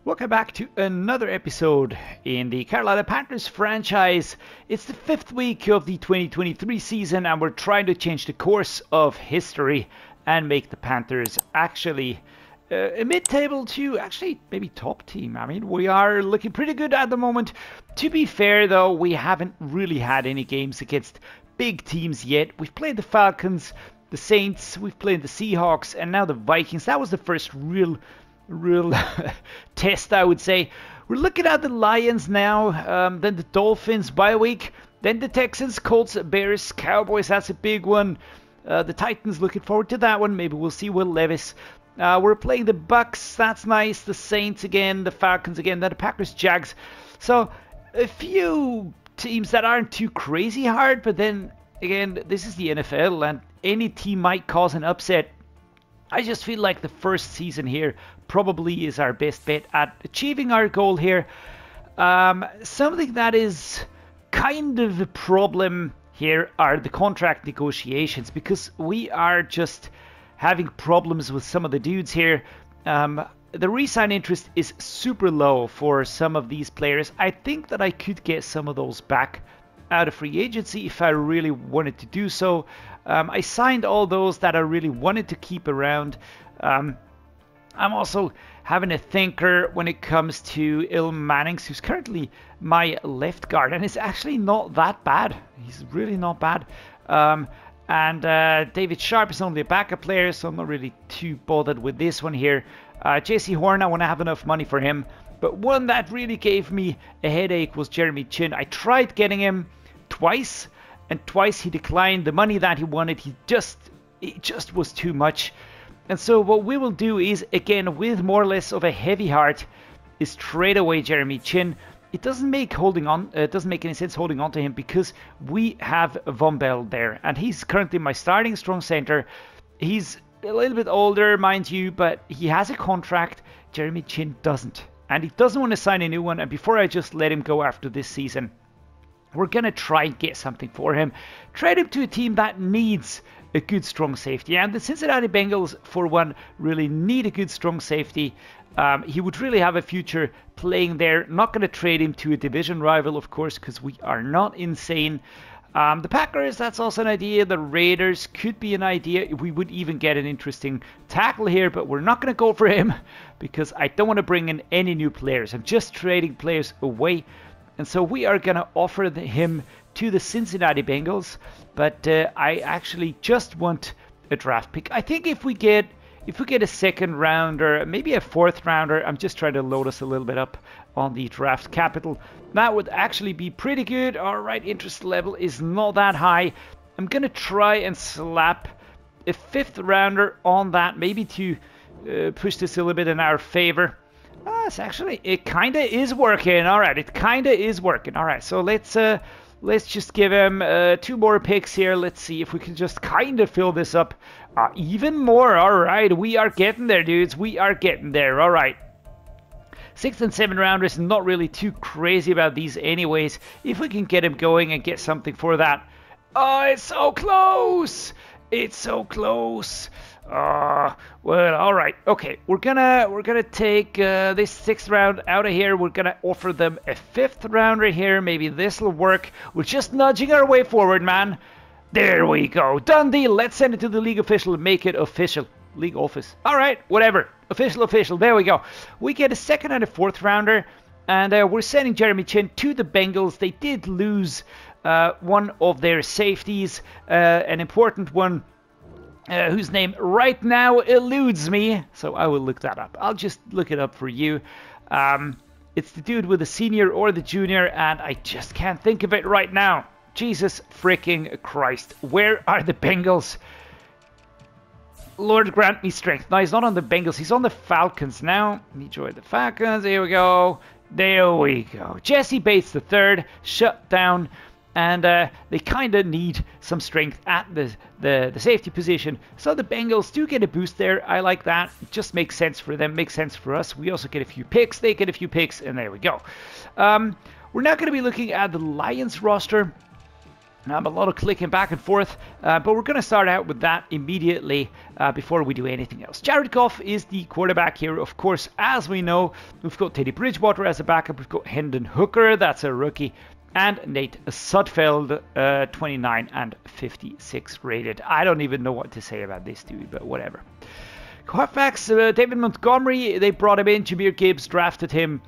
Welcome back to another episode in the Carolina Panthers franchise. It's the 5th week of the 2023 season and we're trying to change the course of history and make the Panthers actually a mid-table to actually maybe top team. I mean, we are looking pretty good at the moment. To be fair though, we haven't really had any games against big teams yet. We've played the Falcons, the Saints, we've played the Seahawks and now the Vikings. That was the first real test, I would say. We're looking at the Lions now, then the Dolphins bye week, then the Texans, Colts, Bears, Cowboys. That's a big one. The Titans, looking forward to that one. Maybe we'll see Will Levis. We're playing the Bucks. That's nice. The Saints again, the Falcons again, then the Packers, Jags. So a few teams that aren't too crazy hard, but then again, this is the NFL and any team might cause an upset. I just feel like the first season here probably is our best bet at achieving our goal here. Something that is kind of a problem here are the contract negotiations, because we are just having problems with some of the dudes here. The re-sign interest is super low for some of these players. I think that I could get some of those back out of free agency if I really wanted to do so. I signed all those that I really wanted to keep around. I'm also having a thinker when it comes to Il Mannings, who's currently my left guard, and it's actually not that bad. He's really not bad. David Sharp is only a backup player, so I'm not really too bothered with this one here. JC Horn, I want to have enough money for him. But one that really gave me a headache was Jeremy Chin. I tried getting him twice, and twice he declined the money that he wanted. It just was too much. And so what we will do is, again, with more or less of a heavy heart, is trade away Jeremy Chin. It doesn't make any sense holding on to him because we have Von Bell there, and he's currently my starting strong center. He's a little bit older, mind you, but he has a contract. Jeremy Chin doesn't, and he doesn't want to sign a new one. And before I just let him go after this season, we're going to try and get something for him. Trade him to a team that needs a good strong safety. And the Cincinnati Bengals, for one, really need a good strong safety. He would really have a future playing there. Not going to trade him to a division rival, of course, because we are not insane. The Packers, that's also an idea. The Raiders could be an idea. We would even get an interesting tackle here, but we're not going to go for him because I don't want to bring in any new players. I'm just trading players away. And so we are going to offer him to the Cincinnati Bengals, but I actually just want a draft pick. I think if we get a second rounder, maybe a fourth rounder, I'm just trying to load us a little bit up on the draft capital. That would actually be pretty good. All right, interest level is not that high. I'm going to try and slap a fifth rounder on that, maybe to push this a little bit in our favor. It kind of is working. All right, it kind of is working. All right, so let's just give him 2 more picks here. Let's see if we can just kind of fill this up even more. All right, we are getting there, dudes. We are getting there. All right. 6th and 7th rounders, not really too crazy about these anyways. If we can get him going and get something for that. Oh, it's so close. It's so close. Well, all right. Okay, we're gonna take this 6th round out of here. We're gonna offer them a 5th rounder here. Maybe this will work. We're just nudging our way forward, man. There we go. Done deal. Let's send it to the league official and make it official. League office. All right, whatever. Official. There we go. We get a 2nd and a 4th rounder, and we're sending Jeremy Chin to the Bengals. They did lose one of their safeties, an important one. Whose name right now eludes me, so I will look that up. I'll just look it up for you. It's the dude with the senior or the junior, and I just can't think of it right now. Jesus freaking Christ. Where are the Bengals? Lord grant me strength. No, he's not on the Bengals. He's on the Falcons now. Let me join the Falcons. Here we go. There we go. Jesse Bates III, shut down. And they kind of need some strength at the safety position. So the Bengals do get a boost there. I like that. It just makes sense for them. Makes sense for us. We also get a few picks. They get a few picks. And there we go. We're now going to be looking at the Lions roster. A lot of clicking back and forth, but we're going to start out with that immediately before we do anything else. Jared Goff is the quarterback here. Of course, as we know, we've got Teddy Bridgewater as a backup. We've got Hendon Hooker, that's a rookie, and Nate Sudfeld, 29 and 56 rated. I don't even know what to say about this dude, but whatever. Quarterbacks, David Montgomery, they brought him in. Jahmyr Gibbs drafted him.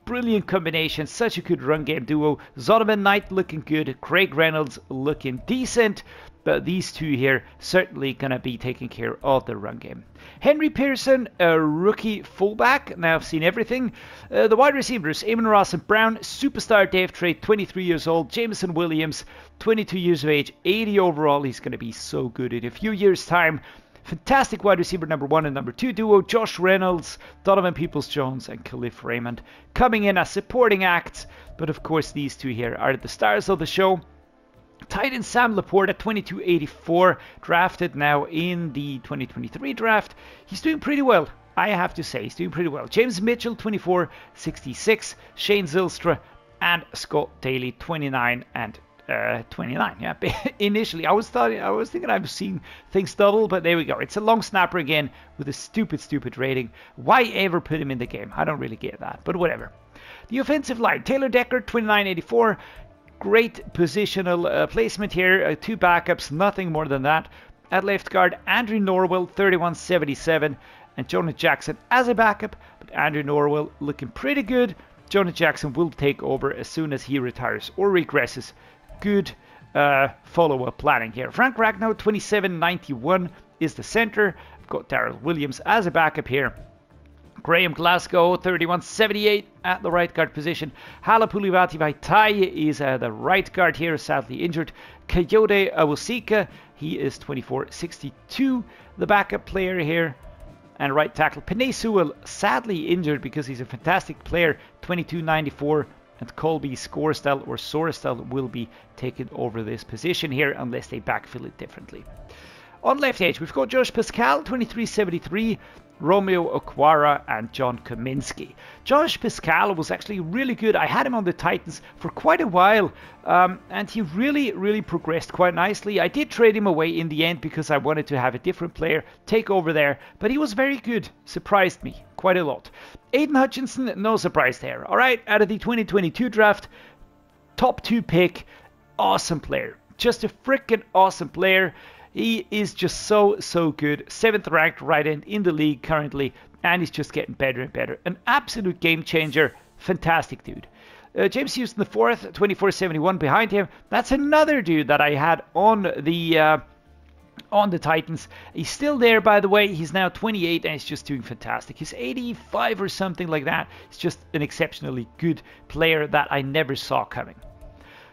Brilliant combination, such a good run game duo. Zonovan Knight looking good, Craig Reynolds looking decent, but these two here certainly going to be taking care of the run game. Henry Pearson, a rookie fullback. Now I've seen everything. The wide receivers, Amon Ross and Brown, superstar Dave Trade, 23 years old. Jameson Williams, 22 years of age, 80 overall. He's going to be so good in a few years' time. Fantastic wide receiver number 1 and number 2 duo, Josh Reynolds, Donovan Peoples-Jones, and Khalif Raymond coming in as supporting acts. But of course, these two here are the stars of the show. Tight end Sam Laporte at 2284, drafted now in the 2023 draft. He's doing pretty well, I have to say. He's doing pretty well. James Mitchell, 2466, Shane Zylstra, and Scott Daly, 29 and 29. Yeah, initially I was thinking I was seeing things double, but there we go. It's a long snapper again with a stupid rating. Why ever put him in the game? I don't really get that, but whatever. The offensive line, Taylor Decker, 2984. Great positional placement here. 2 backups, nothing more than that. At left guard, Andrew Norwell, 3177, and Jonah Jackson as a backup, but Andrew Norwell looking pretty good. Jonah Jackson will take over as soon as he retires or regresses. Good follow-up planning here. Frank Ragnow, 2791 is the center. I've got Darrell Williams as a backup here. Graham Glasgow, 3178 at the right guard position. Halapulivati Vaitai is the right guard here, sadly injured. Coyote Awosika, he is 2462, the backup player here. And right tackle, Penei Sewell, sadly injured because he's a fantastic player, 2294. And Colby Sorestal will be taking over this position here unless they backfill it differently. On left edge, we've got Josh Pascal, 2373, Romeo Okwara, and John Kaminsky. Josh Pascal was actually really good. I had him on the Titans for quite a while, and he really progressed quite nicely. I did trade him away in the end because I wanted to have a different player take over there, but he was very good. Surprised me quite a lot. Aiden Hutchinson, no surprise there. All right, out of the 2022 draft, top 2 pick, awesome player. Just a freaking awesome player. He is just so good. 7th ranked right end in the league currently, and he's just getting better and better. An absolute game changer. Fantastic dude. James Houston IV, 2471 behind him. That's another dude that I had on the Titans. He's still there, by the way. He's now 28 and he's just doing fantastic. He's 85 or something like that. He's just an exceptionally good player that I never saw coming.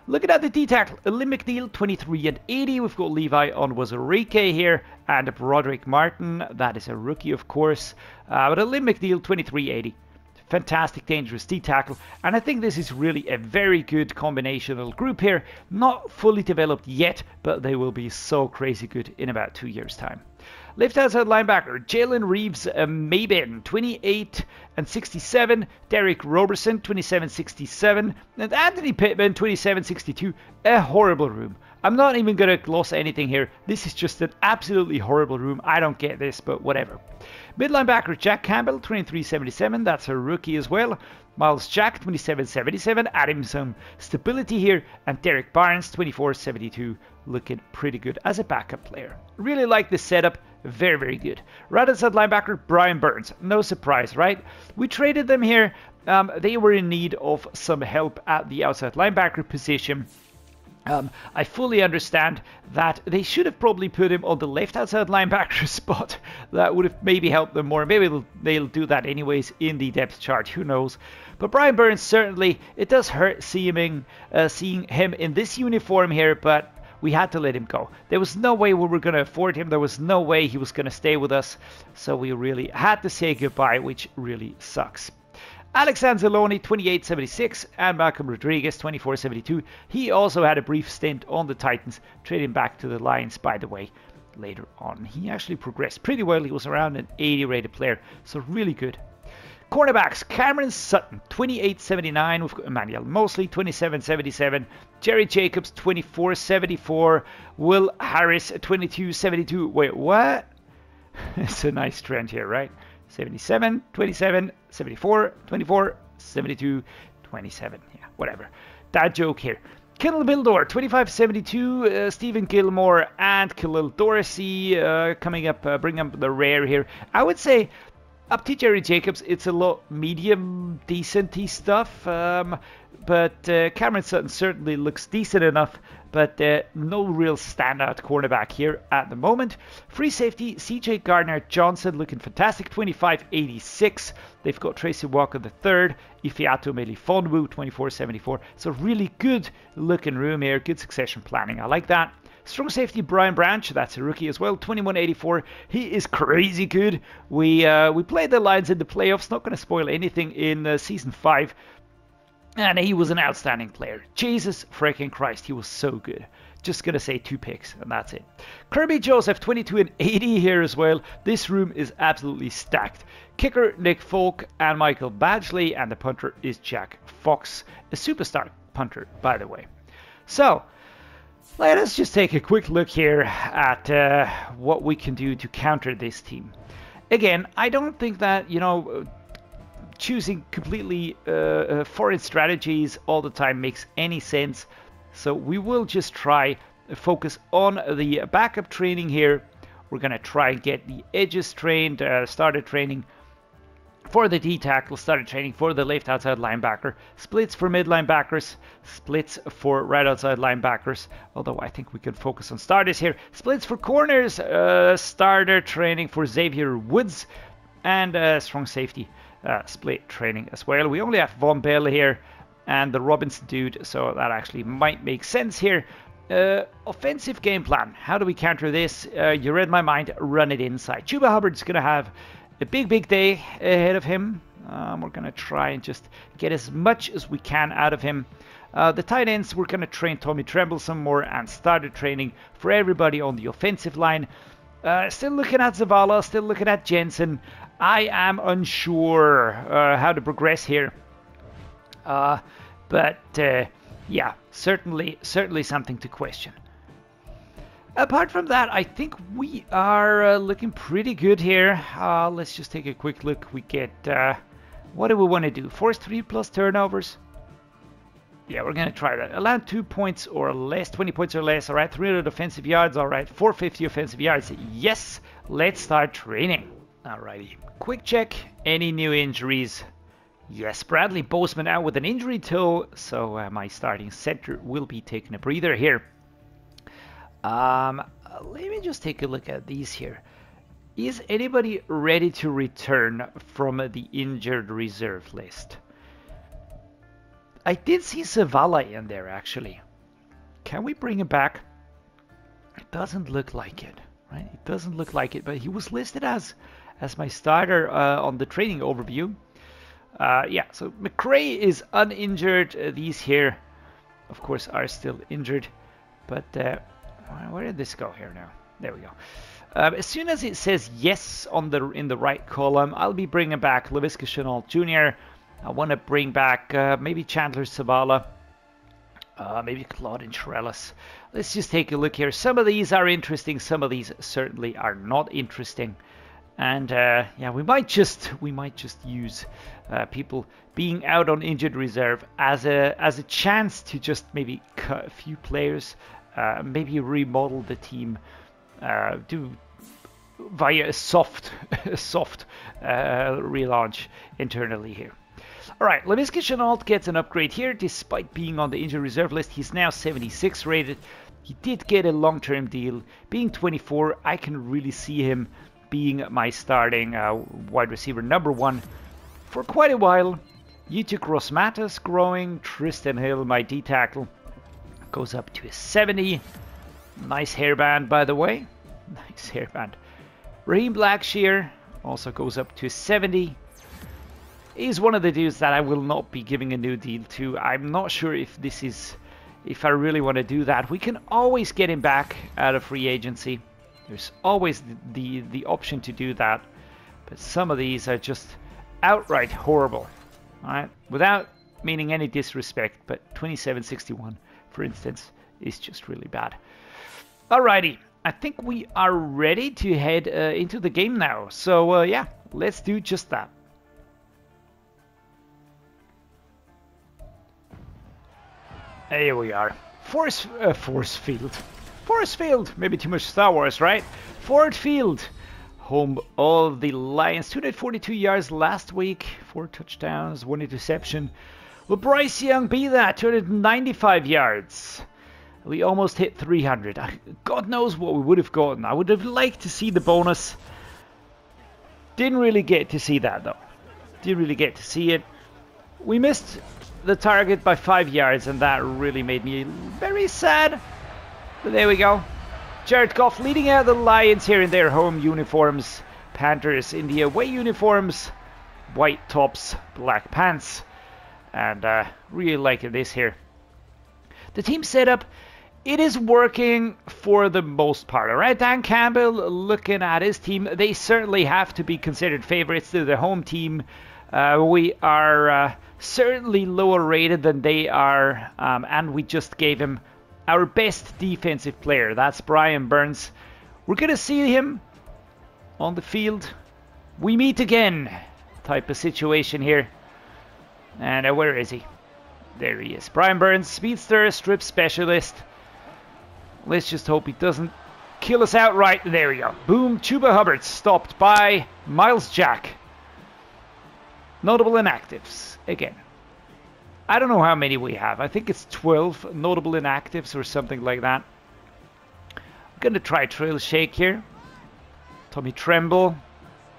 Looking at the D-tackle, Lim McNeil, 23 and 80. We've got Levi Onwuzurike here and Broderick Martin. That is a rookie, of course. But Lim McNeil, 2380. Fantastic, dangerous D-tackle. And I think this is really a very good combinational group here. Not fully developed yet, but they will be so crazy good in about 2 years' time. Left outside linebacker, Jalen Reeves Maben, 28 and 67. Derek Roberson, 2767. And Anthony Pittman, 2762. A horrible room. I'm not even going to gloss anything here. This is just an absolutely horrible room. I don't get this, but whatever. Mid linebacker, Jack Campbell, 2377. That's a rookie as well. Miles Jack, 2777. Adding some stability here. And Derek Barnes, 2472. Looking pretty good as a backup player. Really like this setup. Very good. Right outside linebacker, Brian Burns. No surprise, right? We traded them here. They were in need of some help at the outside linebacker position. I fully understand that they should have probably put him on the left outside linebacker spot. That would have maybe helped them more. Maybe they'll do that anyways in the depth chart. Who knows? But Brian Burns, certainly, it does hurt seeing him in this uniform here, but we had to let him go. There was no way we were going to afford him. There was no way he was going to stay with us. So we really had to say goodbye, which really sucks. Alex Anzalone, 2876, and Malcolm Rodriguez, 2472. He also had a brief stint on the Titans, trading back to the Lions, by the way, later on. He actually progressed pretty well. He was around an 80 rated player, so really good. Cornerbacks, Cameron Sutton, 28.79. We've got Emmanuel Mosley, 27.77. Jerry Jacobs, 24.74. Will Harris, 22.72. Wait, what? It's a nice trend here, right? 77, 27, 74, 24, 72, 27. Yeah, whatever. That joke here. Kendall Bildor, 25.72. Stephen Gilmore and Khalil Dorsey coming up, bring up the rear here. I would say up to Jerry Jacobs, it's a lot medium, decent-y stuff. But Cameron Sutton certainly looks decent enough, but no real standout cornerback here at the moment. Free safety, CJ Gardner-Johnson looking fantastic, 25.86. They've got Tracy Walker III, Ifeatu Melifonwu, 24.74. So really good looking room here, good succession planning. I like that. Strong safety Brian Branch, that's a rookie as well, 21.84. He is crazy good. We played the Lions in the playoffs, not going to spoil anything in Season 5. And he was an outstanding player. Jesus freaking Christ, he was so good. Just going to say 2 picks, and that's it. Kirby Joseph, 22.80 here as well. This room is absolutely stacked. Kicker Nick Folk and Michael Badgley, and the punter is Jack Fox, a superstar punter, by the way. So, let us just take a quick look here at what we can do to counter this team. Again, I don't think that, choosing completely foreign strategies all the time makes any sense. So we will just try focus on the backup training here. We're going to try and get the edges trained, started training for the D-tackle, started training for the left outside linebacker, splits for mid linebackers, splits for right outside linebackers, although I think we can focus on starters here, splits for corners, starter training for Xavier Woods, and strong safety split training as well. We only have Von Bell here and the Robinson dude, so that actually might make sense here. Offensive game plan. How do we counter this? You read my mind. Run it inside. Chuba Hubbard's going to have a big day ahead of him. We're going to try and just get as much as we can out of him. The tight ends, we're going to train Tommy Tremble some more and started training for everybody on the offensive line. Still looking at Zavala, still looking at Jensen. I am unsure how to progress here. But yeah, certainly something to question. Apart from that, I think we are looking pretty good here. Let's just take a quick look. We get, what do we want to do? Force 3 plus turnovers? Yeah, we're going to try that. Allow 2 points or less, 20 points or less. All right, 300 offensive yards. All right, 450 offensive yards. Yes, let's start training. Alrighty, quick check. Any new injuries? Yes, Bradley Boseman out with an injury toe, so my starting center will be taking a breather here. Let me just take a look at these here. Is anybody ready to return from the injured reserve list? I did see Zavala in there, actually. Can we bring him back? It doesn't look like it, right? It doesn't look like it, but he was listed as my starter on the training overview. Yeah, so McRae is uninjured. These here, of course, are still injured. But where did this go here now? There we go. As soon as it says yes in the right column, I'll be bringing back Laviska Shenault Jr. I want to bring back maybe Chandler Zavala, maybe Claude Intrellis. Let's just take a look here. Some of these are interesting. Some of these certainly are not interesting. And yeah, we might just use people being out on injured reserve as a chance to just maybe cut a few players, maybe remodel the team, do via a soft relaunch internally here. All right, Laviska Shenault gets an upgrade here, despite being on the injured reserve list. He's now 76 rated. He did get a long-term deal. Being 24, I can really see him being my starting wide receiver number 1 for quite a while. Yutuk Rosmatas growing. Tristan Hill, my D-tackle, goes up to a 70. Nice hairband, by the way. Nice hairband. Raheem Blackshear also goes up to 70. He's one of the dudes that I will not be giving a new deal to. I'm not sure if I really want to do that. We can always get him back out of free agency. There's always the option to do that. But some of these are just outright horrible. Alright, without meaning any disrespect, but 27-61, for instance, is just really bad. Alrighty, I think we are ready to head into the game now. So yeah, let's do just that. Here we are. Force Field. Maybe too much Star Wars, right? Ford Field. Home of the Lions. 242 yards last week. 4 touchdowns, 1 interception. Will Bryce Young be that? 295 yards. We almost hit 300. God knows what we would have gotten. I would have liked to see the bonus. Didn't really get to see that, though. Didn't really get to see it. We missed the target by 5 yards, and that really made me very sad. But there we go. Jared Goff leading out the Lions here in their home uniforms. Panthers in the away uniforms. White tops, black pants. And really liking this here. The team setup, it is working for the most part. Alright, Dan Campbell looking at his team. They certainly have to be considered favorites to the home team. We are certainly lower rated than they are. And we just gave him our best defensive player. That's Brian Burns. We're going to see him on the field. We meet again type of situation here. And where is he? There he is. Brian Burns, speedster, strip specialist. Let's just hope he doesn't kill us outright. There we go. Boom. Chuba Hubbard stopped by Miles Jack. Notable inactives. Again. I don't know how many we have. I think it's 12 notable inactives or something like that. I'm going to try Trail Shake here. Tommy Tremble.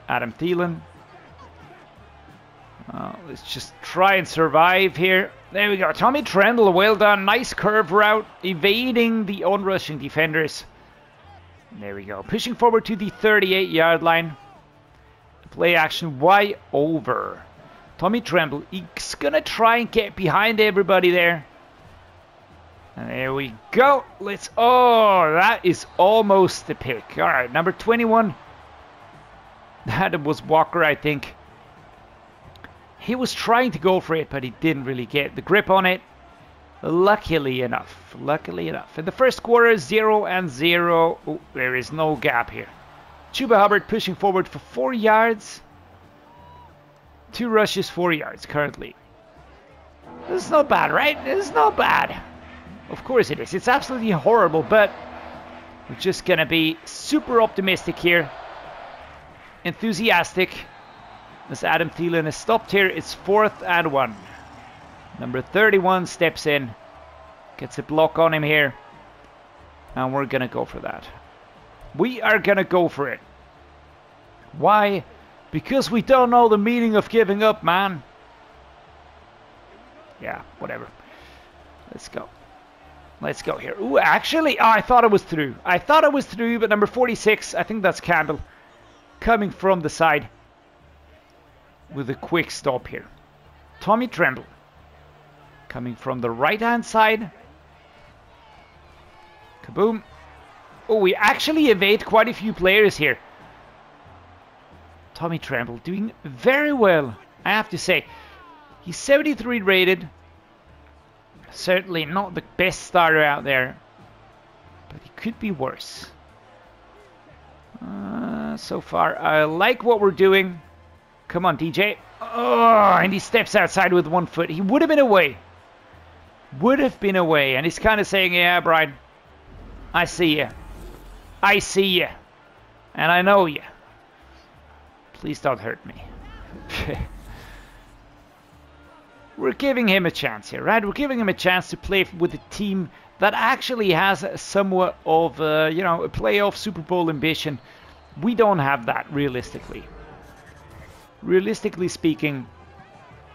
Adam Thielen. Let's just try and survive here. There we go. Tommy Tremble, well done. Nice curve route. Evading the onrushing defenders. There we go. Pushing forward to the 38-yard line. Play action Y over. Tommy Tremble, he's going to try and get behind everybody there. And there we go. Let's... Oh, that is almost the pick. All right, number 21. That was Walker, I think. He was trying to go for it, but he didn't really get the grip on it. Luckily enough. Luckily enough. In the first quarter, 0-0. Oh, there is no gap here. Chuba Hubbard pushing forward for 4 yards. 2 rushes, 4 yards currently. This is not bad, right? This is not bad. Of course it is. It's absolutely horrible, but we're just going to be super optimistic here. Enthusiastic. As Adam Thielen is stopped here, it's 4th and 1. Number 31 steps in. Gets a block on him here. And we're going to go for that. We are going to go for it. Why? Because we don't know the meaning of giving up, man. Yeah, whatever. Let's go. Let's go here. Ooh, actually, I thought it was through. I thought it was through, but number 46, I think that's Campbell, coming from the side with a quick stop here. Tommy Tremble coming from the right-hand side. Kaboom. Oh, we actually evade quite a few players here. Tommy Tremble doing very well, I have to say. He's 73 rated. Certainly not the best starter out there, but he could be worse. So far, I like what we're doing. Come on, DJ. Oh, and he steps outside with 1 foot. He would have been away. Would have been away. And he's kind of saying, yeah, Brian, I see you. I see you. And I know you. Please don't hurt me. We're giving him a chance here, right? We're giving him a chance to play with a team that actually has somewhat of, you know, a playoff Super Bowl ambition. We don't have that, realistically. Realistically speaking,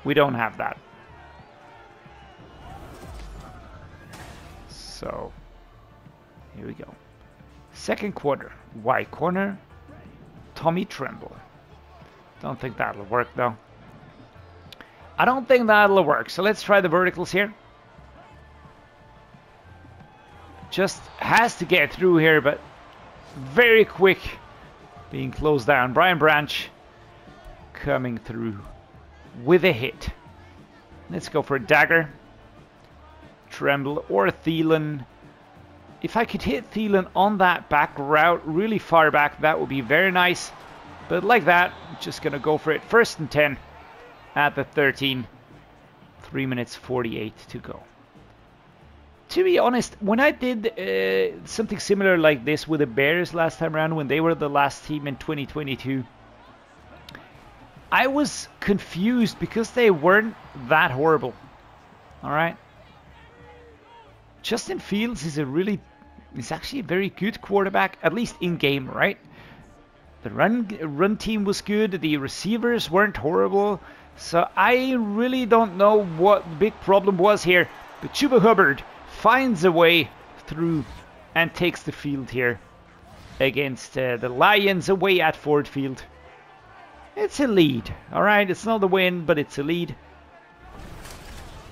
we don't have that. So, here we go. Second quarter. Y corner. Tommy Tremble. Don't think that'll work, though. I don't think that'll work. So let's try the verticals here. Just has to get through here, but very quick being closed down. Brian Branch coming through with a hit. Let's go for a dagger. Tremble or Thielen. If I could hit Thielen on that back route, really far back, that would be very nice. But like that, I'm just going to go for it. 1st and 10 at the 13. 3 minutes 48 to go. To be honest, when I did something similar like this with the Bears last time around, when they were the last team in 2022, I was confused because they weren't that horrible. Alright? Justin Fields is actually a very good quarterback, at least in game, right? The run team was good, the receivers weren't horrible, so I really don't know what the big problem was here. But Chuba Hubbard finds a way through and takes the field here against the Lions away at Ford Field. It's a lead, alright? It's not a win, but it's a lead.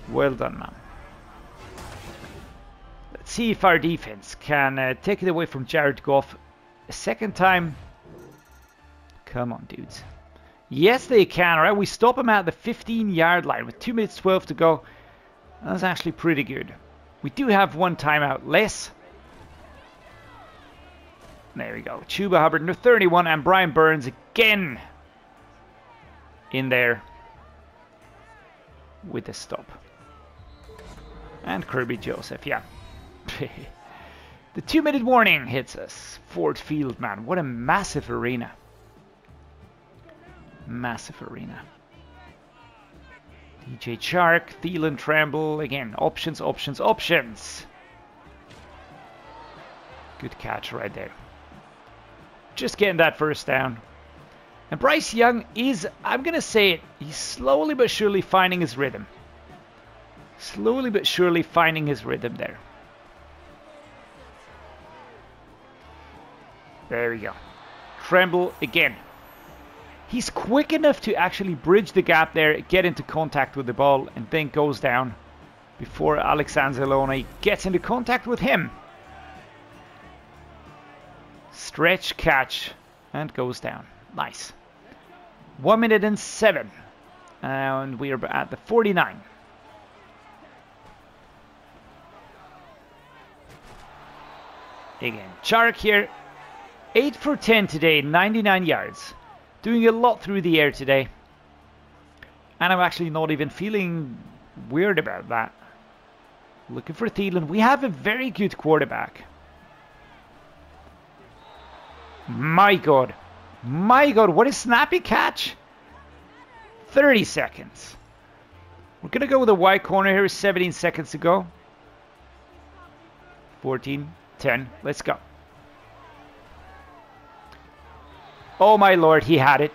Well done, man. Let's see if our defense can take it away from Jared Goff a second time. Come on, dudes. Yes, they can, alright? We stop him at the 15-yard line with 2 minutes 12 to go. That's actually pretty good. We do have one timeout less. There we go. Chuba Hubbard, no 31, and Brian Burns again in there with the stop. And Kirby Joseph, yeah. The 2-minute warning hits us. Ford Field, man. What a massive arena. Massive arena. DJ Chark, Thielen, Tremble. Again, options, options, options. Good catch right there. Just getting that first down. And Bryce Young is, I'm going to say it, he's slowly but surely finding his rhythm. Slowly but surely finding his rhythm there. There we go. Tremble again. He's quick enough to actually bridge the gap there, get into contact with the ball, and then goes down before Alex Anzalone gets into contact with him. Stretch, catch, and goes down. Nice. 1 minute and 7. And we are at the 49. Again, Chark here. 8 for 10 today, 99 yards. Doing a lot through the air today. And I'm actually not even feeling weird about that. Looking for Thielen. We have a very good quarterback. My God. My God, what a snappy catch. 30 seconds. We're going to go with a wide corner here. 17 seconds to go. 14, 10. Let's go. Oh my Lord, he had it.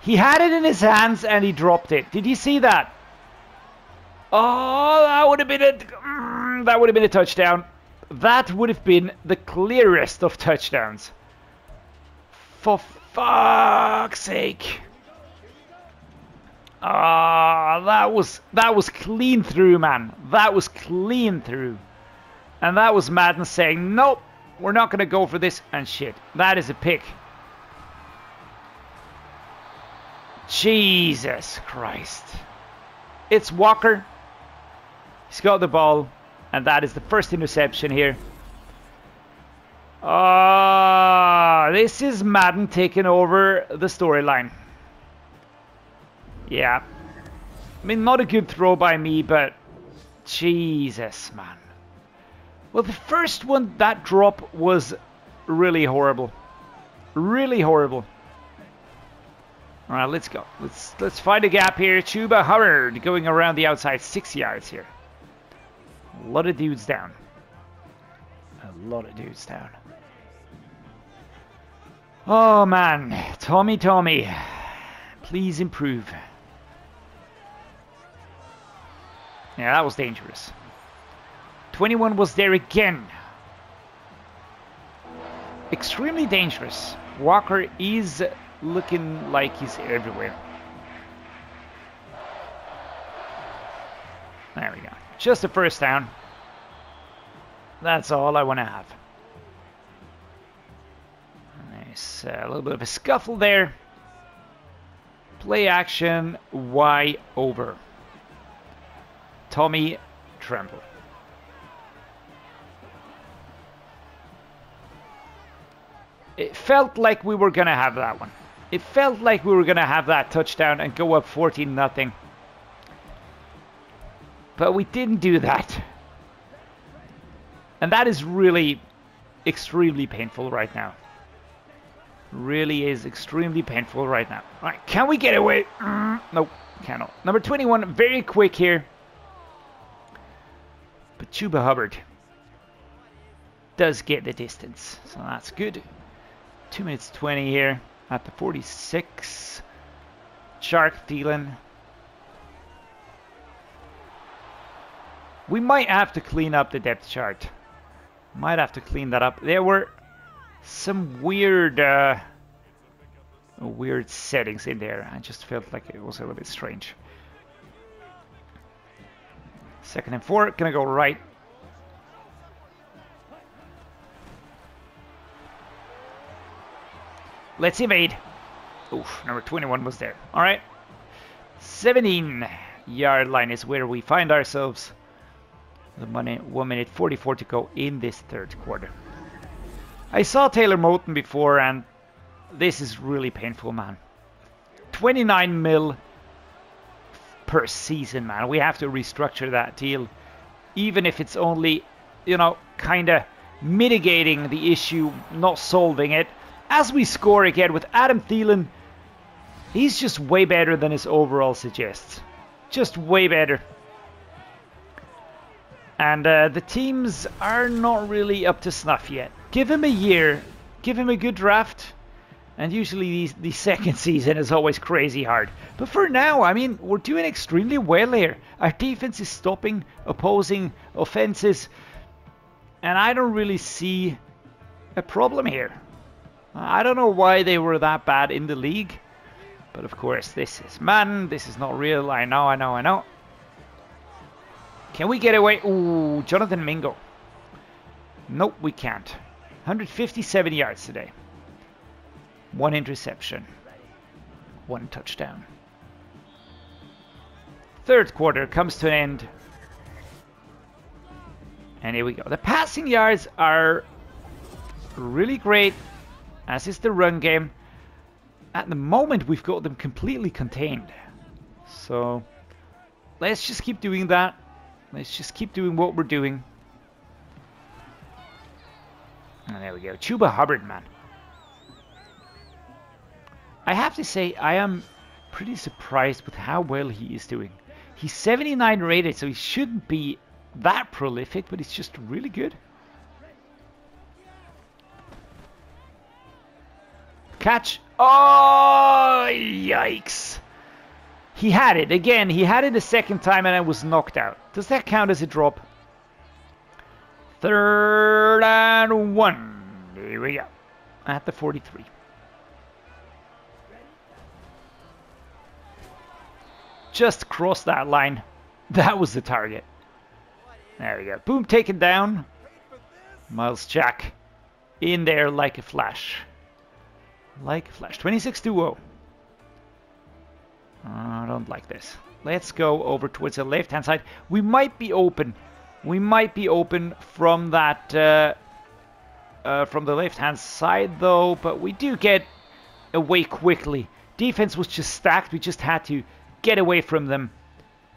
He had it in his hands and he dropped it. Did you see that? Oh, that would have been a touchdown. That would have been the clearest of touchdowns. For fuck's sake. That was clean through, man. That was clean through. And that was Madden saying, nope, we're not going to go for this. And shit, that is a pick. Jesus Christ. It's Walker. He's got the ball. And that is the first interception here. This is Madden taking over the storyline. Yeah. I mean, not a good throw by me, but Jesus, man. Well, the first one, that drop was really horrible. Really horrible. All right, let's go. Let's find a gap here. Chuba Hubbard going around the outside, 6 yards here. A lot of dudes down. A lot of dudes down. Oh man, Tommy, please improve. Yeah, that was dangerous. 21 was there again. Extremely dangerous. Walker is looking like he's everywhere. There we go. Just a first down. That's all I want to have. There's a little bit of a scuffle there. Play action, Y over. Tommy Tremble. It felt like we were going to have that one. It felt like we were going to have that touchdown and go up 14-0. But we didn't do that. And that is really extremely painful right now. Really is extremely painful right now. All right, can we get away? Nope, cannot. Number 21, very quick here. But Chuba Hubbard does get the distance, so that's good. 2 minutes 20 here at the 46. Shark Thielen. We might have to clean up the depth chart. Might have to clean that up. There were some weird settings in there. I just felt like it was a little bit strange. 2nd and 4, gonna go right. Let's evade. Oof, number 21 was there. All right. 17-yard line is where we find ourselves. The 1 minute 44 to go in this 3rd quarter. I saw Taylor Moton before, and this is really painful, man. 29 mil per season, man. We have to restructure that deal, even if it's only, you know, kind of mitigating the issue, not solving it. As we score again with Adam Thielen, he's just way better than his overall suggests. Just way better. And the teams are not really up to snuff yet. Give him a year, give him a good draft, and usually the second season is always crazy hard. But for now, I mean, we're doing extremely well here. Our defense is stopping opposing offenses, and I don't really see a problem here. I don't know why they were that bad in the league, but of course, this is Madden, this is not real. I know. Can we get away? Ooh, Jonathan Mingo. Nope, we can't. 157 yards today. 1 interception. 1 touchdown. 3rd quarter comes to an end. And here we go. The passing yards are really great, as is the run game. At the moment, we've got them completely contained. So, let's just keep doing that. Let's just keep doing what we're doing. And there we go. Chuba Hubbard, man. I have to say, I am pretty surprised with how well he is doing. He's 79 rated, so he shouldn't be that prolific, but he's just really good. Catch. Oh, yikes. He had it. Again, he had it the second time and I was knocked out. Does that count as a drop? 3rd and 1. Here we go. At the 43. Just cross that line. That was the target. There we go. Boom, taken down. Miles Jack in there like a flash. Like a flash. 26-0. I don't like this. Let's go over towards the left-hand side. We might be open. We might be open from that, from the left-hand side, though. But we do get away quickly. Defense was just stacked. We just had to get away from them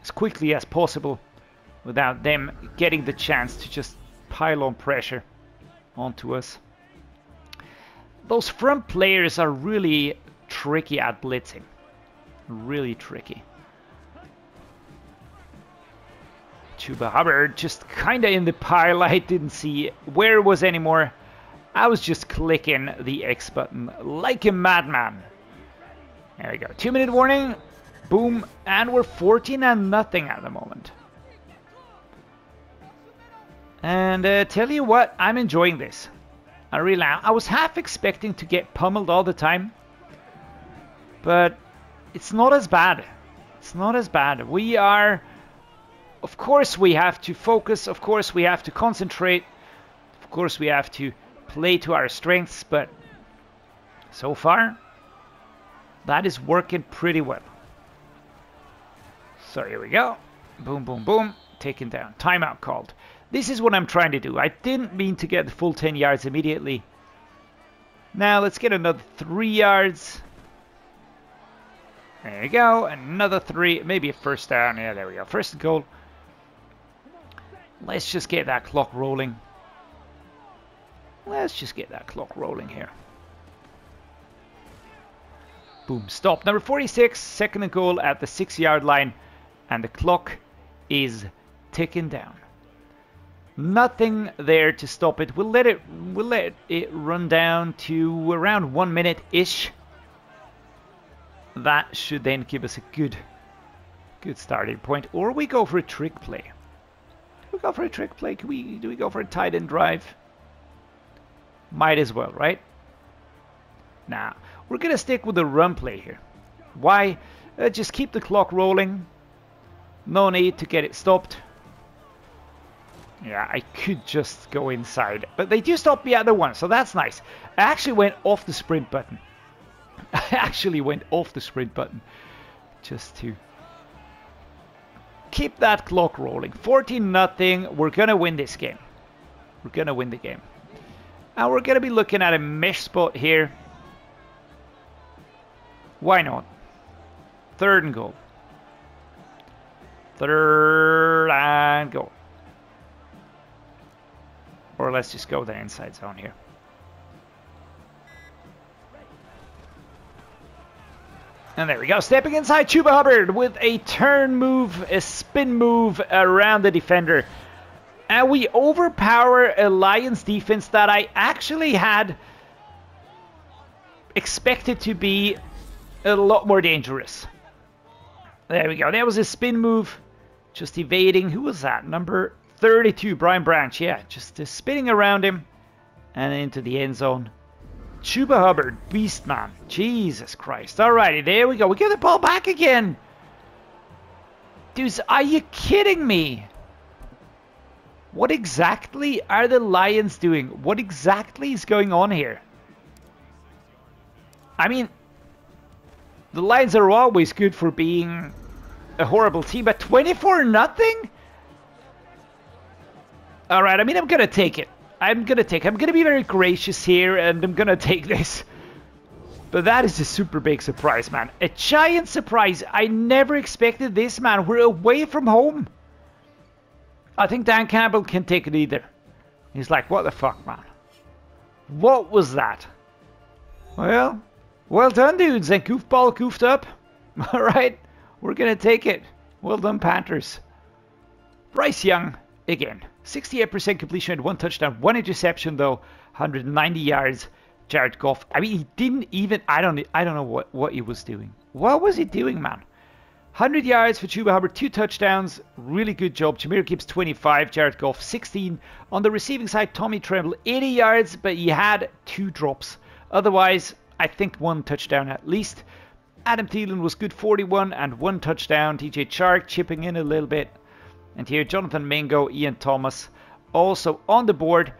as quickly as possible without them getting the chance to just pile on pressure onto us. Those front players are really tricky at blitzing. Really tricky. Chuba Hubbard just kind of in the pile. I didn't see where it was anymore. I was just clicking the X button like a madman. There we go. 2-minute warning. Boom. And we're 14-0 at the moment. And tell you what, I'm enjoying this. I really am. I was half expecting to get pummeled all the time. But it's not as bad. It's not as bad. We are... Of course we have to focus. Of course we have to concentrate. Of course we have to play to our strengths. But so far, That is working pretty well. So here we go. Boom, boom, boom. Taken down. Timeout called. This is what I'm trying to do. I didn't mean to get the full 10 yards immediately. Now let's get another 3 yards. There you go. Another 3. Maybe a first down. Yeah, there we go. First and goal. Let's just get that clock rolling. Let's just get that clock rolling here. Boom. Stop. Number 46. Second and goal at the 6-yard line. And the clock is ticking down. Nothing there to stop it. We'll let it run down to around 1 minute-ish. That should then give us a good starting point. Or we go for a trick play. We go for a trick play. Do we go for a tight end drive? Might as well, right? Nah, we're gonna stick with the run play here. Why? Just keep the clock rolling. No need to get it stopped. Yeah, I could just go inside. But they do stop me at the one, so that's nice. I actually went off the sprint button. I actually went off the sprint button. Just to keep that clock rolling. 14-0. We're going to win this game. We're going to win the game. And we're going to be looking at a mesh spot here. Why not? Third and goal. Third and goal. Or let's just go the inside zone here. And there we go. Stepping inside, Chuba Hubbard with a turn move, a spin move around the defender. And we overpower a Lions defense that I actually had expected to be a lot more dangerous. There we go. That was a spin move. Just evading. Who was that? Number 32, Brian Branch. Yeah, just spinning around him and into the end zone. Chuba Hubbard, beast man. Jesus Christ. Alrighty, there we go. We get the ball back again. Dudes, are you kidding me? What exactly are the Lions doing? What exactly is going on here? I mean, the Lions are always good for being a horrible team, but 24-0? Alright, I mean, I'm going to take it. I'm going to be very gracious here, and I'm going to take this. But that is a super big surprise, man. A giant surprise. I never expected this, man. We're away from home. I think Dan Campbell can take it either. He's like, what the fuck, man? What was that? Well done, dudes. And goofball goofed up. Alright, we're going to take it. Well done, Panthers. Bryce Young, again. 68% completion rate, 1 touchdown, 1 interception though, 190 yards. Jared Goff, I mean, he didn't even, I don't know what he was doing. What was he doing, man? 100 yards for Chuba Hubbard, 2 touchdowns, really good job. Jahmyr Gibbs 25, Jared Goff 16. On the receiving side, Tommy Tremble 80 yards, but he had 2 drops. Otherwise, I think 1 touchdown at least. Adam Thielen was good, 41 and 1 touchdown. TJ Chark chipping in a little bit. And here, Jonathan Mingo, Ian Thomas, also on the board.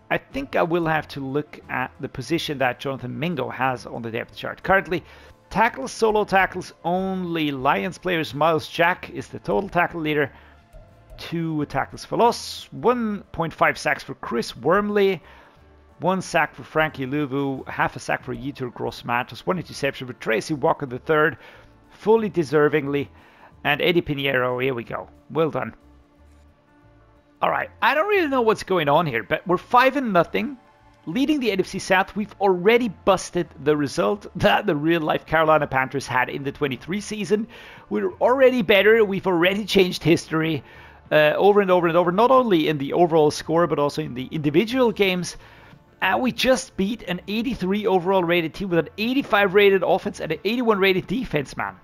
I think I will have to look at the position that Jonathan Mingo has on the depth chart. Currently, tackles, solo tackles, only Lions players. Miles Jack is the total tackle leader. 2 tackles for loss, 1.5 sacks for Chris Wormley, 1 sack for Frankie Louvu, half a sack for Yetur Gross-Matos, 1 interception for Tracy Walker III, fully deservingly. And Eddie Pinheiro, here we go. Well done. Alright, I don't really know what's going on here, but we're 5-0, leading the NFC South. We've already busted the result that the real-life Carolina Panthers had in the 23 season. We're already better. We've already changed history over and over and over, not only in the overall score, but also in the individual games. We just beat an 83 overall rated team with an 85 rated offense and an 81 rated defense, man.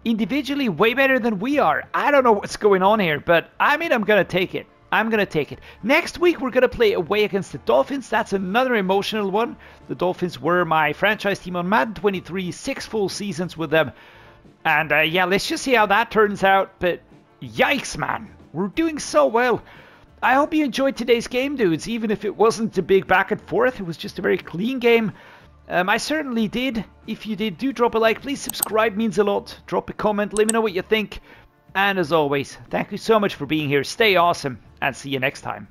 Individually, way better than we are. I don't know what's going on here, but I mean, I'm going to take it. I'm going to take it. Next week, we're going to play away against the Dolphins. That's another emotional one. The Dolphins were my franchise team on Madden 23, 6 full seasons with them. And yeah, let's just see how that turns out. But yikes, man. We're doing so well. I hope you enjoyed today's game, dudes. Even if it wasn't a big back and forth, it was just a very clean game. I certainly did. If you did, do drop a like. Please subscribe, means a lot. Drop a comment, let me know what you think. And as always, thank you so much for being here. Stay awesome, and see you next time.